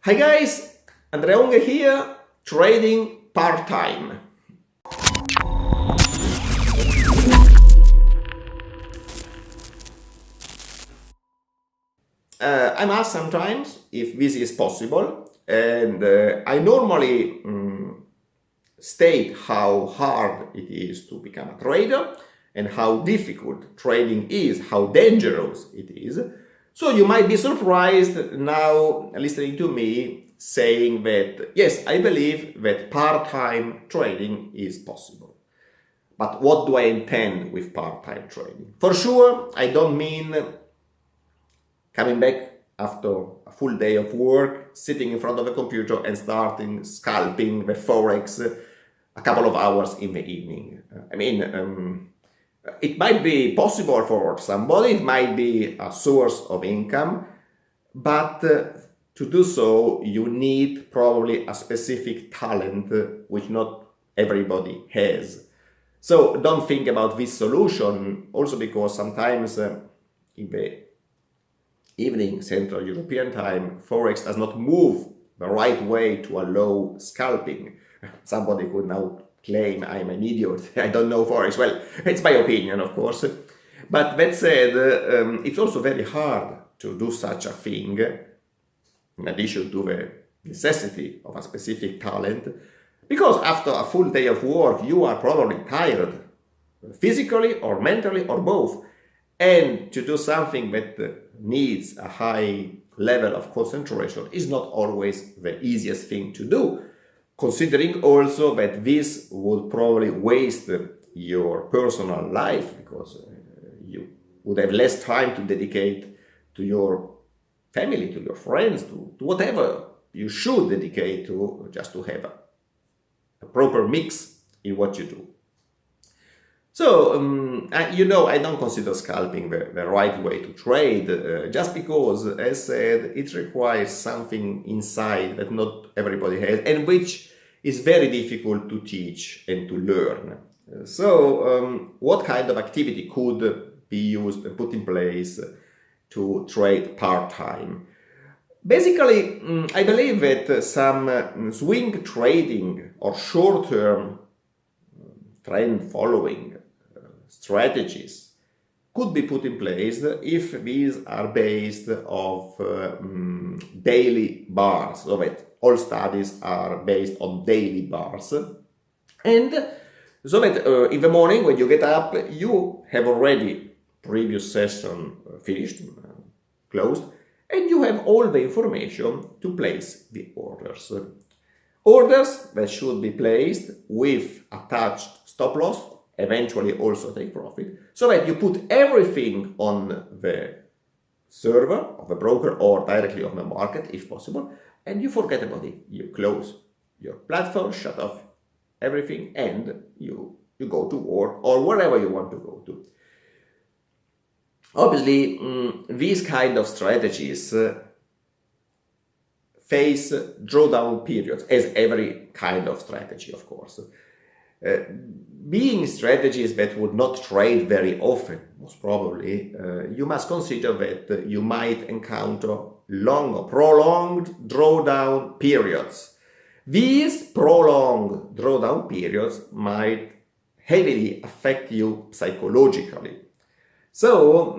Hi guys, Andrea Unger here, trading part-time. I'm asked sometimes if this is possible, and I normally state how hard it is to become a trader and how difficult trading is, how dangerous it is. So you might be surprised now listening to me saying that, yes, I believe that part-time trading is possible. But what do I intend with part-time trading? For sure, I don't mean coming back after a full day of work, sitting in front of a computer and starting scalping the Forex a couple of hours in the evening. It might be possible for somebody, it might be a source of income, but to do so, you need probably a specific talent which not everybody has. So don't think about this solution, also because sometimes in the evening Central European time, Forex does not move the right way to allow scalping. Somebody could now claim I'm an idiot, I don't know Forex. Well, it's my opinion, of course. But that said, it's also very hard to do such a thing, in addition to the necessity of a specific talent, because after a full day of work, you are probably tired, physically or mentally or both. And to do something that needs a high level of concentration is not always the easiest thing to do, considering also that this would probably waste your personal life, because you would have less time to dedicate to your family, to your friends, to whatever you should dedicate to, just to have a proper mix in what you do. So, I don't consider scalping the right way to trade, just because, as said, it requires something inside that not everybody has, and which is very difficult to teach and to learn. So, what kind of activity could be used and put in place to trade part-time? Basically, I believe that some swing trading or short-term trend following strategies could be put in place if these are based of daily bars, so that all studies are based on daily bars, and so that in the morning when you get up, you have already previous session finished, closed, and you have all the information to place the orders. Orders that should be placed with attached stop loss, eventually also take profit, so that you put everything on the server of the broker or directly on the market if possible, and you forget about it. You close your platform, shut off everything, and you go to work or wherever you want to go to. Obviously, these kind of strategies face drawdown periods, as every kind of strategy, of course. Being strategies that would not trade very often, most probably, you must consider that you might encounter long or prolonged drawdown periods. These prolonged drawdown periods might heavily affect you psychologically. So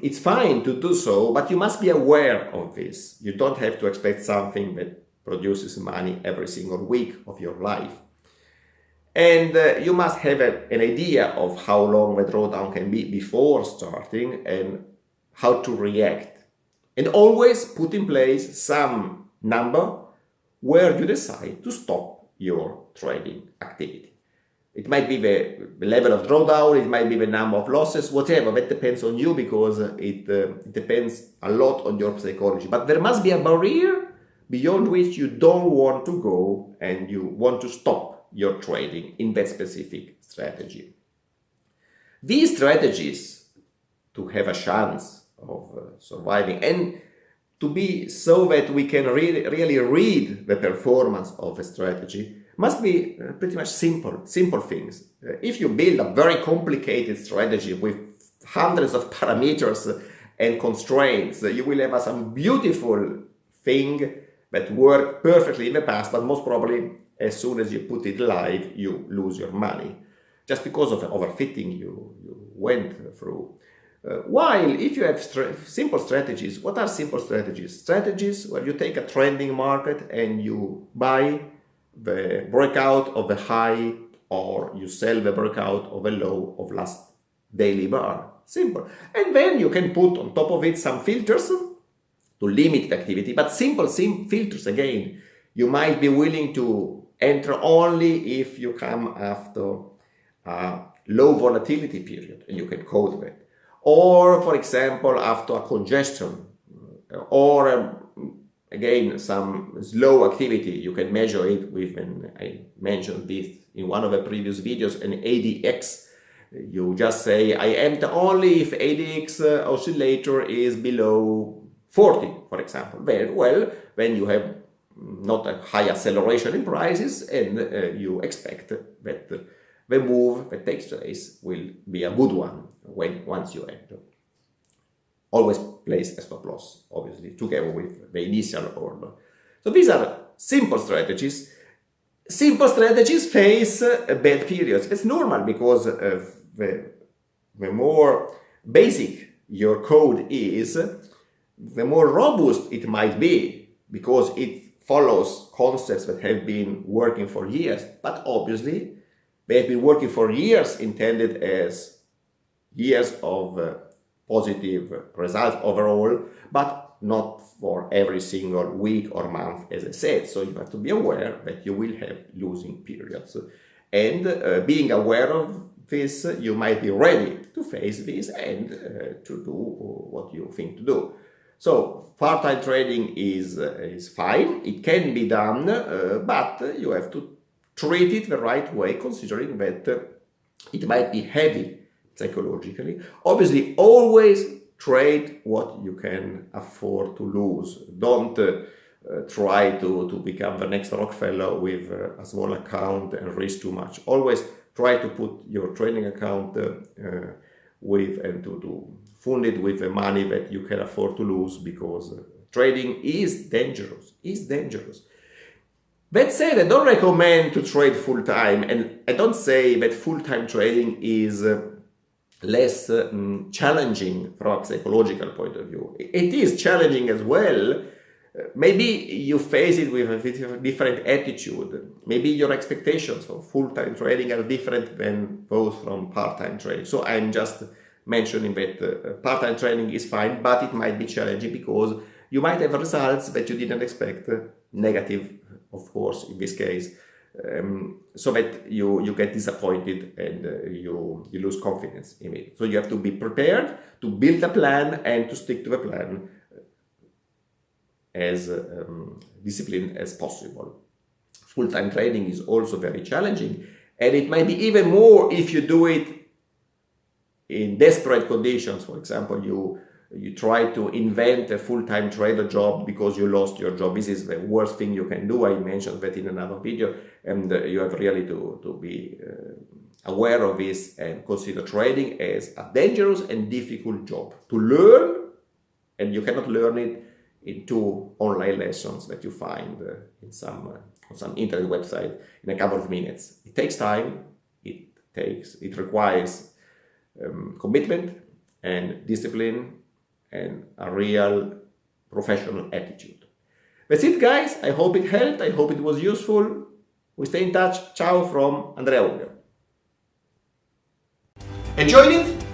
it's fine to do so, but you must be aware of this. You don't have to expect something that produces money every single week of your life. And you must have an idea of how long the drawdown can be before starting and how to react. And always put in place some number where you decide to stop your trading activity. It might be the level of drawdown, it might be the number of losses, whatever, that depends on you, because it depends a lot on your psychology. But there must be a barrier beyond which you don't want to go and you want to stop your trading in that specific strategy. These strategies, to have a chance of surviving and to be so that we can really read the performance of a strategy, must be pretty much simple things. If you build a very complicated strategy with hundreds of parameters and constraints, you will have some beautiful thing that worked perfectly in the past, but most probably as soon as you put it live, you lose your money just because of the overfitting you went through. While if you have simple strategies, what are simple strategies? Strategies where you take a trending market and you buy the breakout of the high, or you sell the breakout of a low of last daily bar. Simple. And then you can put on top of it some filters to limit the activity, but simple filters again. You might be willing to enter only if you come after a low volatility period, and you can code that. Or, for example, after a congestion, or again, some slow activity. You can measure it with, and I mentioned this in one of the previous videos, an ADX. You just say, I enter only if ADX oscillator is below 40, for example. Very well, when you have not a high acceleration in prices, and you expect that the move that takes place will be a good one once you enter. Always place a stop loss, obviously, together with the initial order. So these are simple strategies. Simple strategies face bad periods. It's normal, because the more basic your code is, the more robust it might be, because it follows concepts that have been working for years. But obviously, they have been working for years, intended as years of positive results overall, but not for every single week or month, as I said. So you have to be aware that you will have losing periods. And being aware of this, you might be ready to face this and to do what you think to do. So part-time trading is fine. It can be done, but you have to treat it the right way, considering that it might be heavy psychologically. Obviously, always trade what you can afford to lose. Don't try to become the next Rockefeller with a small account and risk too much. Always try to put your trading account with, and to fund it with the money that you can afford to lose, because trading is dangerous. That said, I don't recommend to trade full-time, and I don't say that full-time trading is less challenging from a psychological point of view. It is challenging as well. Maybe you face it with a different attitude. Maybe your expectations of full-time trading are different than those from part-time trading. So I'm just mentioning that part-time trading is fine, but it might be challenging, because you might have results that you didn't expect, negative, of course, in this case, so that you get disappointed and you lose confidence in it. So you have to be prepared to build a plan and to stick to the plan as disciplined as possible. Full-time trading is also very challenging, and it might be even more if you do it in desperate conditions. For example, you try to invent a full-time trader job because you lost your job. This is the worst thing you can do. I mentioned that in another video, and you have really to be aware of this and consider trading as a dangerous and difficult job to learn, and you cannot learn it in 2 online lessons that you find in on some internet website in a couple of minutes. It takes time. It requires commitment and discipline and a real professional attitude. That's it, guys. I hope it helped. I hope it was useful. We stay in touch. Ciao from Andrea Unger. Enjoyed it?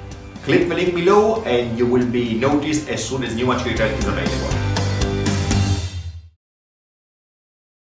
Click the link below and you will be noticed as soon as new material is available.